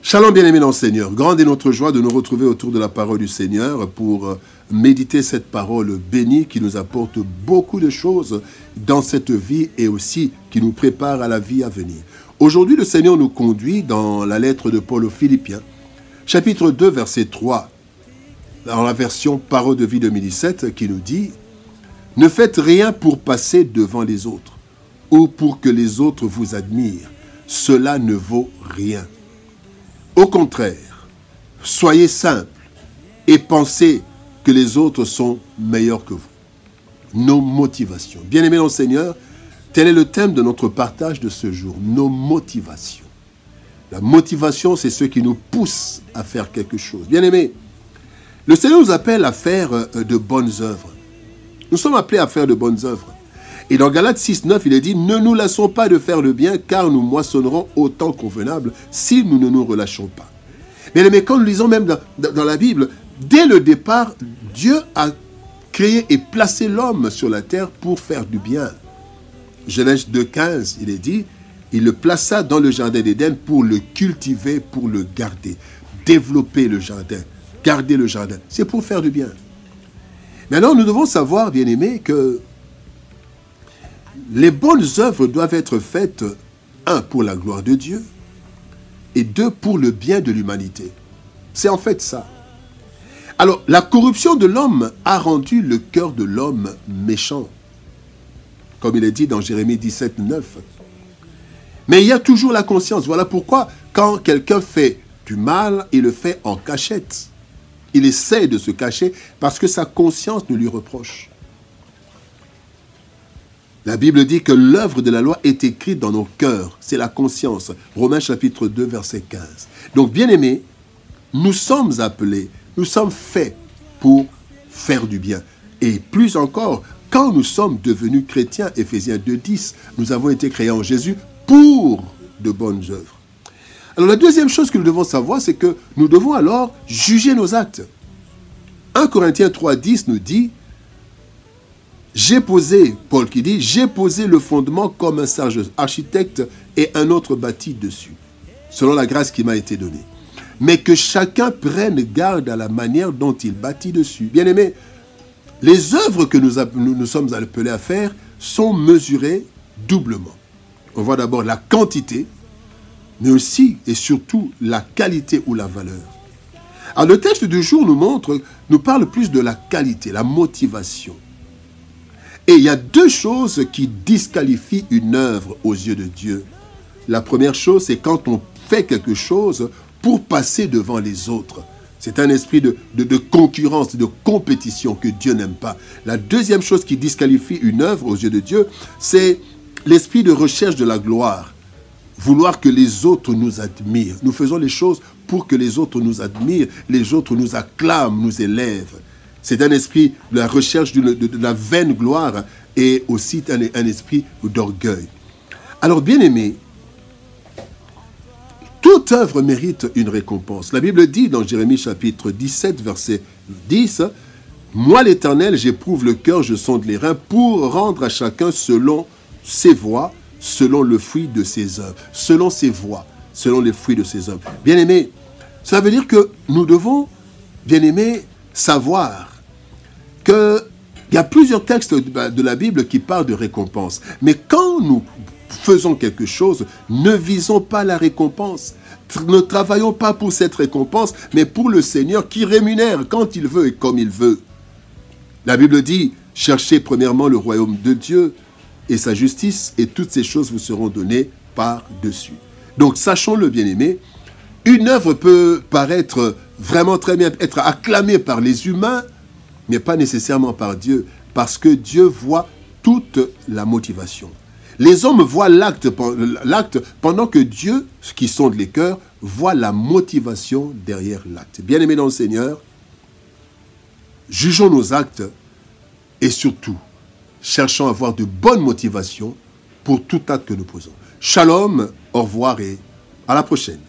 Shalom bien-aimés dans le Seigneur. Grande est notre joie de nous retrouver autour de la parole du Seigneur pour méditer cette parole bénie qui nous apporte beaucoup de choses dans cette vie et aussi qui nous prépare à la vie à venir. Aujourd'hui, le Seigneur nous conduit dans la lettre de Paul aux Philippiens, chapitre 2, verset 3, dans la version Parole de vie 2017, qui nous dit « Ne faites rien pour passer devant les autres ou pour que les autres vous admirent. Cela ne vaut rien. Au contraire, soyez simples et pensez que les autres sont meilleurs que vous. » Nos motivations. Bien-aimés dans le Seigneur, tel est le thème de notre partage de ce jour. Nos motivations. La motivation, c'est ce qui nous pousse à faire quelque chose. Bien-aimés, le Seigneur nous appelle à faire de bonnes œuvres. Nous sommes appelés à faire de bonnes œuvres. Et dans Galates 6,9, il est dit « Ne nous lassons pas de faire le bien, car nous moissonnerons au temps convenable si nous ne nous relâchons pas. » Mais quand nous lisons même dans la Bible, dès le départ, Dieu a créé et placé l'homme sur la terre pour faire du bien. Genèse 2,15, il est dit « Il le plaça dans le jardin d'Éden pour le cultiver, pour le garder. » Développer le jardin, garder le jardin, c'est pour faire du bien. Maintenant, nous devons savoir, bien-aimés, que les bonnes œuvres doivent être faites, un, pour la gloire de Dieu, et deux, pour le bien de l'humanité. C'est en fait ça. Alors, la corruption de l'homme a rendu le cœur de l'homme méchant, comme il est dit dans Jérémie 17, 9. Mais il y a toujours la conscience. Voilà pourquoi, quand quelqu'un fait du mal, il le fait en cachette. Il essaie de se cacher parce que sa conscience nous lui reproche. La Bible dit que l'œuvre de la loi est écrite dans nos cœurs. C'est la conscience. Romains chapitre 2, verset 15. Donc, bien-aimés, nous sommes appelés, nous sommes faits pour faire du bien. Et plus encore, quand nous sommes devenus chrétiens, Éphésiens 2, 10, nous avons été créés en Jésus pour de bonnes œuvres. Alors, la deuxième chose que nous devons savoir, c'est que nous devons alors juger nos actes. 1 Corinthiens 3, 10 nous dit j'ai posé, Paul qui dit, j'ai posé le fondement comme un sage architecte et un autre bâti dessus, selon la grâce qui m'a été donnée. Mais que chacun prenne garde à la manière dont il bâtit dessus. Bien-aimés, les œuvres que nous sommes appelés à faire sont mesurées doublement. On voit d'abord la quantité, mais aussi et surtout la qualité ou la valeur. Alors le texte du jour nous parle plus de la qualité, la motivation. Et il y a deux choses qui disqualifient une œuvre aux yeux de Dieu. La première chose, c'est quand on fait quelque chose pour passer devant les autres. C'est un esprit de concurrence, de compétition que Dieu n'aime pas. La deuxième chose qui disqualifie une œuvre aux yeux de Dieu, c'est l'esprit de recherche de la gloire. Vouloir que les autres nous admirent. Nous faisons les choses pour que les autres nous admirent, les autres nous acclament, nous élèvent. C'est un esprit de la recherche de la vaine gloire et aussi un esprit d'orgueil. Alors, bien-aimés, toute œuvre mérite une récompense. La Bible dit dans Jérémie chapitre 17, verset 10, « Moi l'Éternel, j'éprouve le cœur, je sonde les reins pour rendre à chacun selon ses voies, selon le fruit de ses œuvres. » Selon ses voies, selon les fruits de ses œuvres. Bien-aimés, ça veut dire que nous devons, bien-aimés, savoir qu'il y a plusieurs textes de la Bible qui parlent de récompense. Mais quand nous faisons quelque chose, ne visons pas la récompense. Ne travaillons pas pour cette récompense, mais pour le Seigneur qui rémunère quand il veut et comme il veut. La Bible dit, cherchez premièrement le royaume de Dieu et sa justice, et toutes ces choses vous seront données par-dessus. Donc, sachons-le, bien-aimé, une œuvre peut paraître vraiment très bien, être acclamée par les humains, mais pas nécessairement par Dieu, parce que Dieu voit toute la motivation. Les hommes voient l'acte pendant que Dieu, qui sonde les cœurs, voit la motivation derrière l'acte. Bien-aimés dans le Seigneur, jugeons nos actes et surtout, cherchons à avoir de bonnes motivations pour tout acte que nous posons. Shalom, au revoir et à la prochaine.